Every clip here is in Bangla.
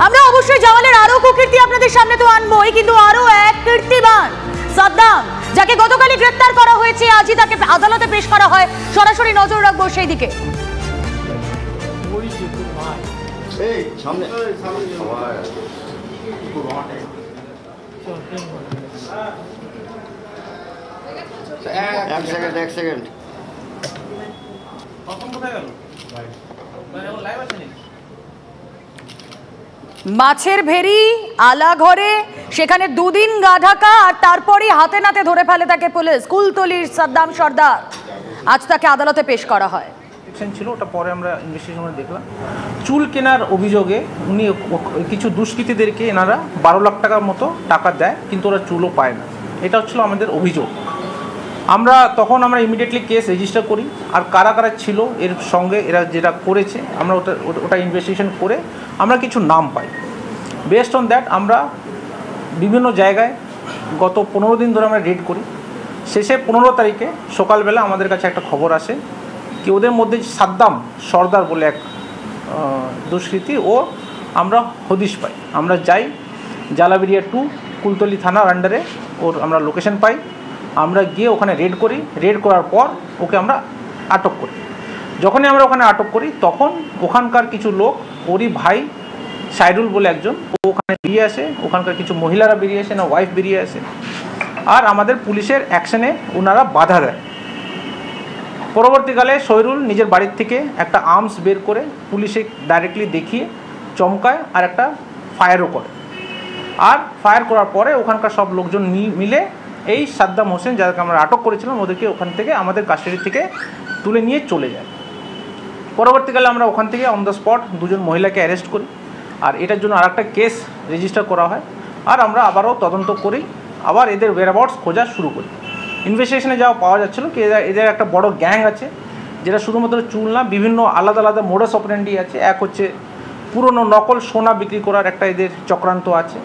আমরা অবশ্যই জামালের আরো কুকীর্তি আপনাদের সামনে তো আনবোই, কিন্তু আরো এক কীর্তিমান সাদ্দাম, যাকে গতকালই গ্রেফতার করা হয়েছে, আজই তাকে আদালতে পেশ করা হয়। সরাসরি নজর রাখবো সেই দিকে। এক সেকেন্ড মাছের ভেরি আলাঘরে, সেখানে দুদিন গা ঢাকা, আর তারপরই হাতে নাতে ধরে ফেলে তাকে পুলিশ। কুলতলির সাদ্দাম সর্দার, আজ তাকে আদালতে পেশ করা হয়। ছিল ওটা পরে আমরা ইনভেস্টিগেশনে দেখলাম। চুল কেনার অভিযোগে উনি কিছু দুষ্কৃতীদেরকে এনারা 12 লাখ টাকার মতো টাকা দেয়, কিন্তু ওরা চুলও পায় না। এটা হচ্ছিল আমাদের অভিযোগ। আমরা ইমিডিয়েটলি কেস রেজিস্টার করি, আর কারা কারা ছিল এর সঙ্গে এরা যেটা করেছে আমরা ওটা ইনভেস্টিগেশন করে আমরা কিছু নাম পাই। বেসড অন দ্যাট আমরা বিভিন্ন জায়গায় গত 15 দিন ধরে আমরা রেড করি। শেষে 15 তারিখে সকালবেলা আমাদের কাছে একটা খবর আসে কি ওদের মধ্যে সাদ্দাম সর্দার বলে এক দুষ্কৃতী, ও আমরা হদিশ পাই। আমরা যাই জালাবেরিয়া 2 কুলতলি থানার আন্ডারে, ওর আমরা লোকেশন পাই। আমরা গিয়ে ওখানে রেড করি। রেড করার পর ওকে আমরা আটক করি। যখনই আমরা ওখানে আটক করি তখন ওখানকার কিছু লোক, ওরই ভাই সাইরুল বলে একজন, ও ওখানে বেরিয়ে আসে। ওখানকার কিছু মহিলারা বেরিয়ে আসে, না ওয়াইফ বেরিয়ে আসে, আর আমাদের পুলিশের অ্যাকশনে ওনারা বাধা দেয়। পরবর্তীকালে সৈরুল নিজের বাড়ির থেকে একটা আর্মস বের করে পুলিশে ডাইরেক্টলি দেখিয়ে চমকায়, আর একটা ফায়ারও করে। আর ফায়ার করার পরে ওখানকার সব লোকজন মিলে এই সাদ্দাম হোসেন, যাদেরকে আমরা আটক করেছিলাম, ওদেরকে ওখান থেকে আমাদের কাস্টাডি থেকে তুলে নিয়ে চলে যায়। পরবর্তীকালে আমরা ওখান থেকে অন দ্য স্পট 2জন মহিলাকে অ্যারেস্ট করি, আর এটার জন্য আরেকটা কেস রেজিস্টার করা হয়। আর আমরা আবারও তদন্ত করি, আবার এদের ওয়্যারঅ্যাবাউটস খোঁজা শুরু করি। ইনভেস্টিগেশনে যাওয়া পাওয়া যাচ্ছিলো কি এদের একটা বড় গ্যাং আছে, যেটা শুধুমাত্র চুল না, বিভিন্ন আলাদা আলাদা মোডাস অপারেন্ডি আছে। এক হচ্ছে পুরনো নকল সোনা বিক্রি করার একটা এদের চক্রান্ত আছে।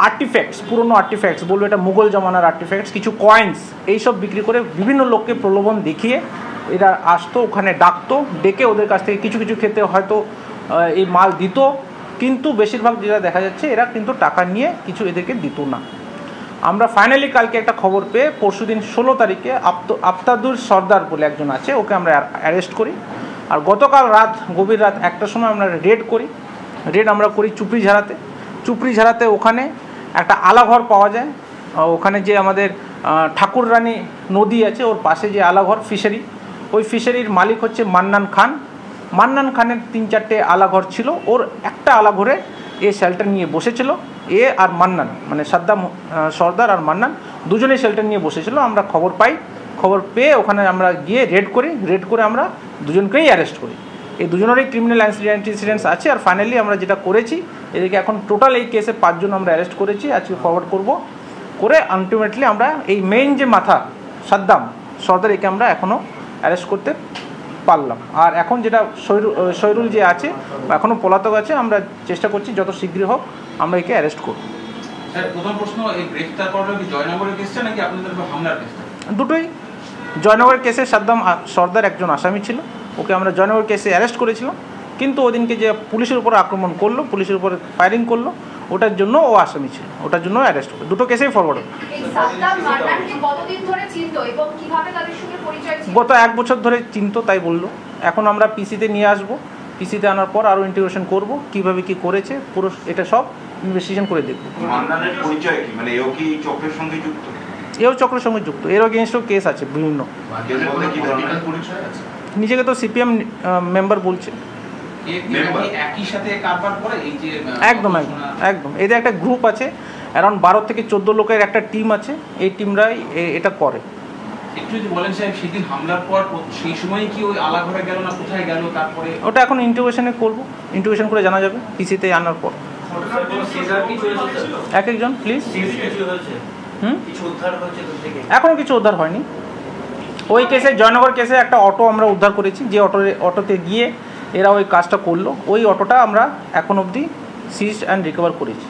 আর্টিফ্যাক্টস, পুরনো আর্টিফ্যাক্টস, বলবো এটা মুঘল জমানার আর্টিফ্যাক্টস, কিছু কয়েন্স, এইসব বিক্রি করে বিভিন্ন লোককে প্রলোভন দেখিয়ে এরা আসতো, ওখানে ডাকতো, ডেকে ওদের কাছ থেকে কিছু কিছু ক্ষেত্রে হয়তো এই মাল দিত, কিন্তু বেশিরভাগ যেটা দেখা যাচ্ছে এরা কিন্তু টাকা নিয়ে কিছু এদেরকে দিত না। আমরা ফাইনালি কালকে একটা খবর পেয়ে পরশুদিন 16 তারিখে আফতাদুর সর্দার বলে একজন আছে, ওকে আমরা অ্যারেস্ট করি। আর গতকাল রাত, গভীর রাত 1টার সময় আমরা রেড করি। আমরা করি চুপড়িঝাড়াতে। ওখানে একটা আলাঘর পাওয়া যায়। ওখানে যে আমাদের ঠাকুর রানী নদী আছে, ওর পাশে যে আলাঘর ফিশারি, ওই ফিশারির মালিক হচ্ছে মান্নান খানের 3-4টে আলাঘর ছিল। ওর একটা আলাঘরে এ শেল্টার নিয়ে বসেছিল। এ আর মান্নান, মানে সাদ্দাম সর্দার আর মান্নান, দুজনেই শেল্টার নিয়ে বসেছিল। আমরা খবর পেয়ে ওখানে আমরা গিয়ে রেড করে আমরা দুজনকেই অ্যারেস্ট করি। এই দুজনেরই ক্রিমিনাল ইনসিডেন্টস আছে। আর ফাইনালি আমরা যেটা করেছি, এদেরকে এখন টোটাল এই কেসে 5 জন আমরা অ্যারেস্ট করেছি, আজকে ফরওয়ার্ড করে আলটিমেটলি আমরা এই মেইন যে মাথা সাদ্দাম সর্দার, একে আমরা এখনও অ্যারেস্ট করতে পারলাম। আর এখন যেটা সৈরুল যে আছে, এখনও পলাতক আছে, আমরা চেষ্টা করছি যত শীঘ্রই হোক আমরা একে অ্যারেস্ট করব। প্রথম প্রশ্ন, এই গ্রেফতার করাটা কি জয়নগরের কেসটা নাকি আপনাদের হামলার কেসটা? দুটোই। জয়নগর কেসে সাদ্দাম সর্দার একজন আসামি ছিল, ওকে আমরা জয়নগর কেসে অ্যারেস্ট করেছিলাম, কিন্তু ওদিনকে যে পুলিশের উপর আক্রমণ করলো, পুলিশের উপর ফায়ারিং করলো, ওটার জন্য ও আসামি ছিল, ওটার জন্য অ্যারেস্ট করলো। দুটো কেসেই ফরওয়ার্ড হলো। গত 1 বছর ধরে চিনতো, তাই বললো। এখন আমরা পিসিতে নিয়ে আসবো, পিসিতে আনার পর আরও ইন্টিগ্রেশন করবো, কীভাবে কী করেছে পুরো এটা সব ইনভেস্টিগেশন করে দেখবো। মান্নানের পরিচয় কি, মানে এও কি চক্রের সঙ্গে যুক্ত? এও চক্রের সঙ্গে যুক্ত, এর এগেইনস্টও কেস আছে বিভিন্ন। নিজেকে তো সিপিএম মেম্বার বলছে। একদম এদের একটা গ্রুপ আছে, অ্যারাউন্ড 12 থেকে 14 লোকের একটা টিম আছে। এই টিমরাই এটা করে। একটু যদি বলেন সাহেব, সেদিন হামলার পর সেই সময় কি ওই আলাঘরে গেল না কোথায় গেল? তারপরে ওটা এখন ইন্টিগ্রেশনে করবো, ইন্টিগ্রেশন করে জানা যাবে পিসিতে আনার পর। একজন প্লিজ। এখনো কিছু উদ্ধার হয়নি। ওই কেসে, জয়নগর কেসে একটা অটো আমরা উদ্ধার করেছি, যে অটোতে গিয়ে এরা ওই কাজটা করলো। ওই অটোটা আমরা এখন অবধি সিজ অ্যান্ড রিকভার করেছি।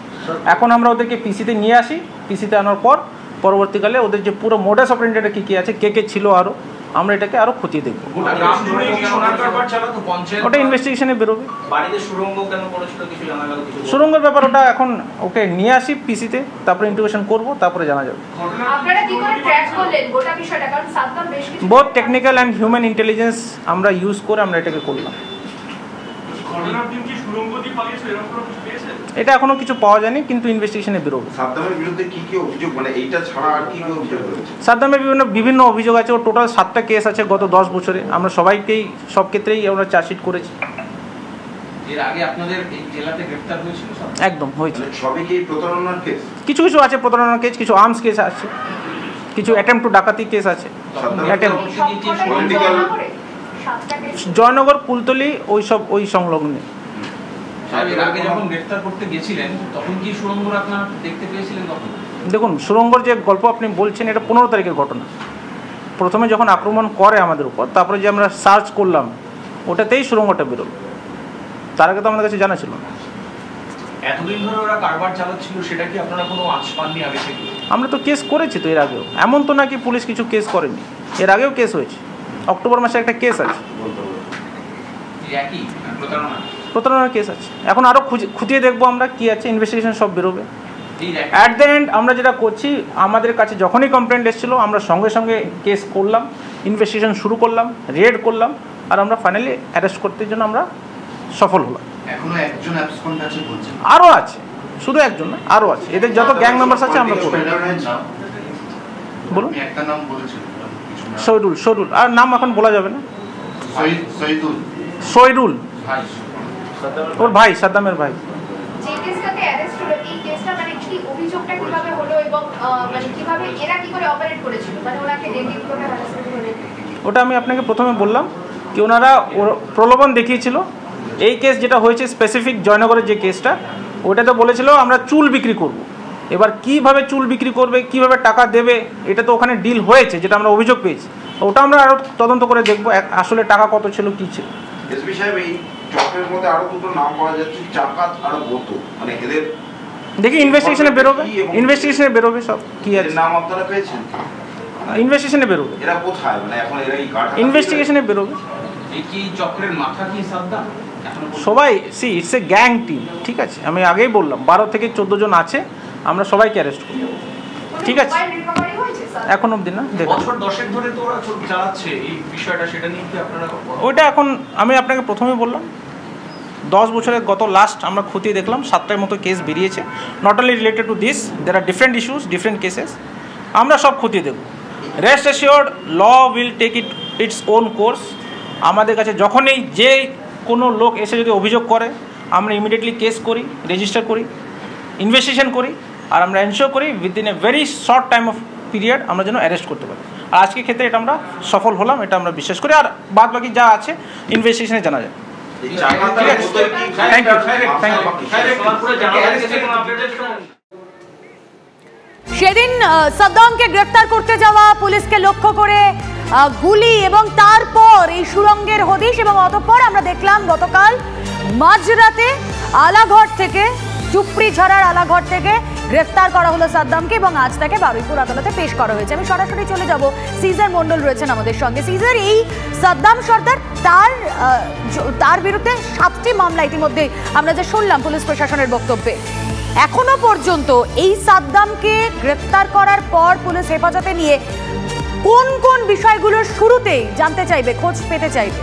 এখন আমরা ওদেরকে পিসিতে নিয়ে আসি, পিসিতে আনার পর পরবর্তীকালে ওদের যে পুরো মোডাস অপারেন্ডিটা কী কী আছে, কে ছিল আরও আমরা এটাকে আরও খতিয়ে দেখব। গোটা গ্রাম জুড়ে কি সোনার কারবার চালাতো পঞ্চায়েত? ওটা ইনভেস্টিগেশনে বেরোবে। বাড়িতে সুড়ঙ্গ কেন করেছিল কিছু জানা গেল? কিছু সুড়ঙ্গের ব্যাপার ওটা এখন ওকে নিয়ে আসি পিসিতে, তারপরে ইন্টিগ্রেশন করব, তারপরে জানা যাবে। আপনারা কি করে ট্র্যাক করলেন গোটা বিষয়টা? কারণ সাদ্দাম বেশ কিছু both technical and human intelligence আমরা ইউজ করে আমরা এটাকে করলাম। ঘটনার দিন কি সুড়ঙ্গ দিয়ে পালিয়েছে এরকম কোনো কিছু পেয়েছেন? এটা এখনো কিছু পাওয়া যায়নি, কিন্তু ইনভেস্টিগেশনে বেরোবে। সাদ্দামের বিরুদ্ধে কি কি অভিযোগ, মানে এইটা ছাড়া আর কি কি অভিযোগ রয়েছে? সাদ্দামের বিভিন্ন অভিযোগ আছে। ওর টোটাল 7টা কেস আছে গত 10 বছরে। আমরা সবাইকেই সব ক্ষেত্রেই আমরা চার্জশিট করেছি। এর আগে আপনাদের এই জেলাতে গ্রেফতার হয়েছিল সব? একদম হয়েছে। মানে সবই কি প্রতারণার কেস? কিছু কিছু আছে প্রতারণার কেস, কিছু আর্মস কেস আছে, কিছু অ্যাটেম্প টু ডাকাতি কেস আছে। attempt। জয়নগর, কুলতলি ওই সংলগ্ন। এর আগে যখন গ্রেফতার করতে গেছিলেন তখন কি সুড়ঙ্গ আপনারা দেখতে পেয়েছিলেন কখন? দেখুন, সুড়ঙ্গর যে গল্প আপনি বলছেন এটা 15 তারিখের ঘটনা। প্রথমে যখন আক্রমণ করে আমাদের উপর, তারপরে যে আমরা সার্চ করলাম ওটাতেই সুড়ঙ্গটা বেরোলো। তার আগে তো আমাদের কাছে জানা ছিল না। এতদিন ধরে ওরা কারবার চালাচ্ছিল, সেটা কি আপনারা কোনো আঁচ পাননি আগে থেকে? আমরা তো কেস করেছি তো এর আগেও, এমন তো নাকি পুলিশ কিছু কেস করেনি। এর আগেও কেস হয়েছে, অক্টোবর মাসে একটা কেস আছে, একই প্রতারণার কেস আছে। এখন আরও খুঁটিয়ে দেখবো আমরা কি আছে, ইনভেস্টিগেশন সব বেরোবে। এই অ্যাট দ্য এন্ড আমরা যেটা করছি, আমাদের কাছে যখনই কমপ্লেন্ট এসেছিলো আমরা সঙ্গে সঙ্গে কেস করলাম, ইনভেস্টিগেশন শুরু করলাম, রেড করলাম, আর আমরা ফাইনালি অ্যারেস্ট করতে জন্য আমরা সফল হলাম। এখনো একজন অ্যাবসকন্ড আছে বলছেন? আরও আছে, শুধু একজন না, আরও আছে। এদের যত গ্যাং মেম্বার্স আছে আমরা করব। বলুন। একটা নাম বলেছেন শহীদুল, আর নাম এখন বলা যাবে না। শহীদুল ভাই ওর ভাই, সাদ্দামের ভাই। যে কেসটাতে অ্যারেস্ট হলো, এই কেসটা মানে কি অভিযোগটা কিভাবে হলো এবং মানে কিভাবে এরা কি করে অপারেট করেছিল, মানে ওনাকে ডেকে কিভাবে হ্যারাসমেন্ট করে? ওটা আমি আপনাকে প্রথমে বললাম কি ওনারা প্রলোভন দেখিয়েছিল। এই কেস যেটা হয়েছে স্পেসিফিক জয়নগরের যে কেসটা, ওটাতে বলেছিল আমরা চুল বিক্রি করব। এবার কিভাবে চুল বিক্রি করবে, কিভাবে টাকা দেবে, এটা তো ওখানে ডিল হয়েছে, যেটা আমরা অভিযোগ পেয়েছি। ওটা আমরা আরও তদন্ত করে দেখবো আসলে টাকা কত ছিল, কী ছিল। এসপি সাহেব, এই চক্রের মধ্যে আরো দুটো নাম পাওয়া যাচ্ছে, চাকাত আর গতো, মানে এদের দেখি ইনভেস্টিগেশনে বেরোবে, ইনভেস্টিগেশনে বেরোবে সব কি আছে। নাম আপনারা পেয়েছেন? ইনভেস্টিগেশনে বেরোবে, এরা কোথায়, মানে এখন এরা এই গাঢ় ইনভেস্টিগেশনে বেরোবে। এই কি চক্রের মাথা কি সাদ্দাম? সবাই ইটস এ গ্যাং টিম, ঠিক আছে। আমি আগেই বললাম 12 থেকে 14 জন আছে, আমরা সবাইকে অ্যারেস্ট করি, ঠিক আছে। এখন অবধি না, দেখুন বছর 10 ধরে তো ওরা চালাচ্ছে এই বিষয়টা, সেটা নিয়ে কি আপনারা? ওইটা এখন আমি আপনাকে প্রথমে বললাম 10 বছরের গত লাস্ট আমরা খতিয়ে দেখলাম 7টার মতো কেস বেরিয়েছে, not only related to this, there আর ডিফারেন্ট ইস্যুস, ডিফারেন্ট কেসেস। আমরা সব খতিয়ে দেখব। Rest assured, law will take its own course. আমাদের কাছে যখনই যে কোনো লোক এসে যদি অভিযোগ করে, আমরা ইমিডিয়েটলি কেস করি, রেজিস্টার করি, ইনভেস্টিগেশন করি, আর আমরা এনশিওর করি within a very short time of period আমরা যেন অ্যারেস্ট করতে পারি। আর আজকের ক্ষেত্রে এটা আমরা সফল হলাম, এটা আমরা বিশ্বাস করি। আর বাদ বাকি যা আছে ইনভেস্টিগেশনে জানা যায়। সেদিন সাদ্দামকে গ্রেফতার করতে যাওয়া পুলিশকে লক্ষ্য করে গুলি এবং তারপর এই সুড়ঙ্গের হদিশ, এবং অতঃপর আমরা দেখলাম গতকাল মাঝরাতে আলাঘর থেকে, চুপড়িঝাড়ার আলাঘর থেকে গ্রেফতার করা হলো সাদ্দামকে, এবং আজ তাকে বারুইপুর আদালতে পেশ করা হয়েছে। আমি সরাসরি চলে যাব, সিজার মন্ডল রয়েছেন আমাদের সঙ্গে। সিজার, এই সাদ্দাম সর্দার, তার বিরুদ্ধে 7টি মামলা ইতিমধ্যে আমরা যে শুনলাম পুলিশ প্রশাসনের বক্তব্যে, এখনো পর্যন্ত এই সাদ্দামকে গ্রেফতার করার পর পুলিশ হেফাজতে নিয়ে কোন কোন বিষয়গুলোর শুরুতেই জানতে চাইবে, খোঁজ পেতে চাইবে?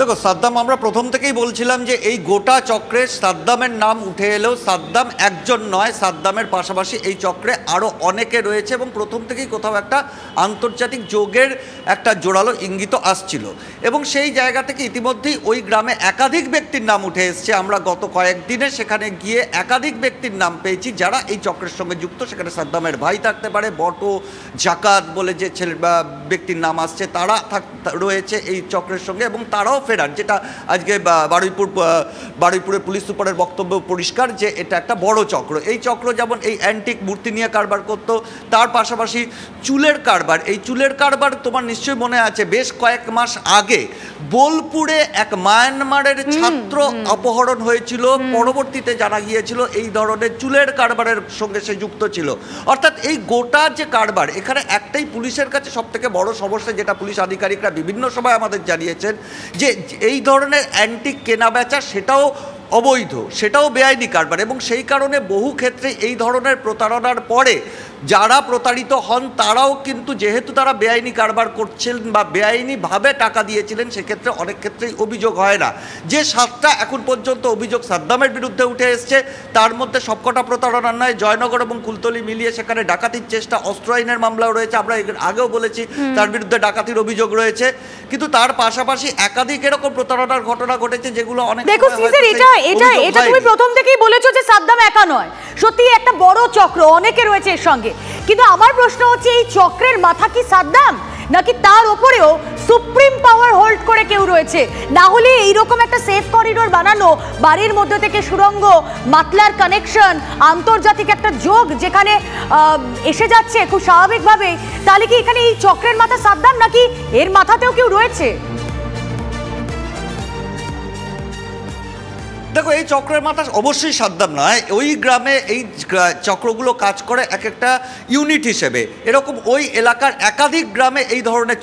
দেখো, সাদ্দাম, আমরা প্রথম থেকেই বলছিলাম যে এই গোটা চক্রে সাদ্দামের নাম উঠে এলেও সাদ্দাম একজন নয়, সাদ্দামের পাশাপাশি এই চক্রে আরও অনেকে রয়েছে, এবং প্রথম থেকেই কোথাও একটা আন্তর্জাতিক যোগের একটা জোরালো ইঙ্গিত আসছিল। এবং সেই জায়গা থেকে ইতিমধ্যেই ওই গ্রামে একাধিক ব্যক্তির নাম উঠে এসছে। আমরা গত কয়েকদিনে সেখানে গিয়ে একাধিক ব্যক্তির নাম পেয়েছি যারা এই চক্রের সঙ্গে যুক্ত। সেখানে সাদ্দামের ভাই থাকতে পারে, বটো জাকাত বলে যে ব্যক্তির নাম আসছে, তারা রয়েছে এই চক্রের সঙ্গে, এবং তারাও ফেরার, যেটা আজকে বারুইপুরে পুলিশ সুপারের বক্তব্য পরিষ্কার যে এটা একটা বড় চক্র। এই চক্র যেমন এই অ্যান্টিক মূর্তি নিয়ে কারবার করতো, তার পাশাপাশি চুলের কারবার। এই চুলের কারবার তোমার নিশ্চয়ই মনে আছে, বেশ কয়েক মাস আগে বোলপুরে এক মায়ানমারের ছাত্র অপহরণ হয়েছিল, পরবর্তীতে জানা গিয়েছিল এই ধরনের চুলের কারবারের সঙ্গে সে যুক্ত ছিল। অর্থাৎ এই গোটা যে কারবার, এখানে একটাই পুলিশের কাছে সবথেকে বড় সমস্যা, যেটা পুলিশ আধিকারিকরা বিভিন্ন সময় আমাদের জানিয়েছেন, যে এই ধরনের অ্যান্টিক কেনাবেচা সেটাও অবৈধ, সেটাও বেআইনি কারবার, এবং সেই কারণে বহু ক্ষেত্রে এই ধরনের প্রতারণার পরে যারা প্রতারিত হন তারাও কিন্তু, যেহেতু তারা বেআইনি কারবার করছিলেন বা বেআইনিভাবে টাকা দিয়েছিলেন, সেক্ষেত্রে অনেক ক্ষেত্রেই অভিযোগ হয় না। যে 7টা এখন পর্যন্ত অভিযোগ সাদ্দামের বিরুদ্ধে উঠে এসছে, তার মধ্যে সবকটা প্রতারণার নয়। জয়নগর এবং কুলতলি মিলিয়ে সেখানে ডাকাতির চেষ্টা, অস্ত্র আইনের মামলাও রয়েছে, আমরা আগেও বলেছি তার বিরুদ্ধে ডাকাতির অভিযোগ রয়েছে, কিন্তু তার পাশাপাশি একাধিক এরকম প্রতারণার ঘটনা ঘটেছে যেগুলো অনেক দেখো সিজার, এটা তুমি প্রথম থেকেই বলেছো যে সাদ্দাম একা নয়, সত্যি একটা বড় চক্র, অনেকে রয়েছে এর সঙ্গে। কিন্তু আমার প্রশ্ন হচ্ছে, এই চক্রের মাথা কি সাদ্দাম, নাকি তার উপরেও সুপ্রিম পাওয়ার হোল্ড করে কেউ রয়েছে? না হলে এইরকম একটা সেফ করিডোর বানানো, বাড়ির মধ্যে থেকে সুড়ঙ্গ, মাতলার কানেকশন, আন্তর্জাতিক একটা যোগ যেখানে এসে যাচ্ছে খুব স্বাভাবিকভাবেই, তাহলে কি এখানে এই চক্রের মাথা সাদ্দাম, নাকি এর মাথাতেও কেউ রয়েছে? দেখো, এই চক্রের মাথা অবশ্যই সাদ্দাম নয়। ওই গ্রামে এই চক্রগুলো কাজ করে এক একটা ইউনিট হিসেবে। এরকম ওই এলাকার একাধিক গ্রামে এই ধরনের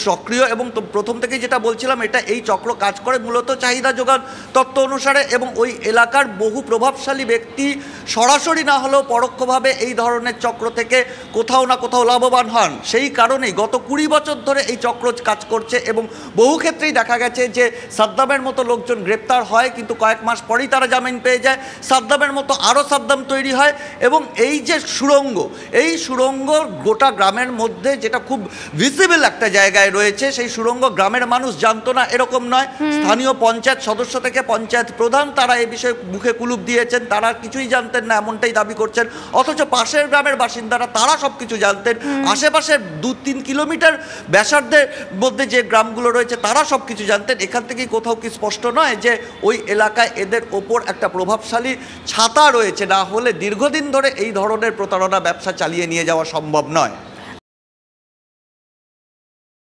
সক্রিয় এবং প্রথম থেকে যেটা বলছিলাম, এটা এই চক্র কাজ করে মূলত চাহিদা যোগান তত্ত্ব অনুসারে, এবং ওই এলাকার বহু প্রভাবশালী ব্যক্তি সরাসরি না হলেও পরোক্ষভাবে এই ধরনের চক্র থেকে কোথাও না কোথাও লাভবান হন। সেই কারণেই গত 20 বছর ধরে এই চক্র কাজ করছে, এবং বহু ক্ষেত্রেই দেখা গেছে যে সাদ্দামের মতো লোকজন গ্রেপ্তার হয়, কিন্তু কয়েক মাস পরেই তারা জামিন পেয়ে যায়, সাদ্দামের মতো আরও সাদ্দাম তৈরি হয়। এবং এই যে সুড়ঙ্গ, এই সুড়ঙ্গ গোটা গ্রামের মধ্যে যেটা খুব ভিজিবল একটা জায়গায় রয়েছে, সেই সুড়ঙ্গ গ্রামের মানুষ জানতো না এরকম নয়। স্থানীয় পঞ্চায়েত সদস্য থেকে পঞ্চায়েত প্রধান, তারা এই বিষয়ে মুখে কুলুপ দিয়েছেন, তারা কিছুই জানতেন না এমনটাই দাবি করছেন। অথচ পাশের গ্রামের বাসিন্দারা তারা সব কিছু জানতেন। আশেপাশের 2-3 কিলোমিটার ব্যাসার্ধের মধ্যে যে গ্রামগুলো রয়েছে তারা সব কিছু জানতেন। এখান থেকেই কোথাও কি স্পষ্ট নয় যে ওই এলাকায় এদের ওপর একটা প্রভাবশালী ছাতা রয়েছে? না হলে দীর্ঘদিন ধরে এই ধরনের প্রতারণা ব্যবসা চালিয়ে নিয়ে যাওয়া সম্ভব নয়।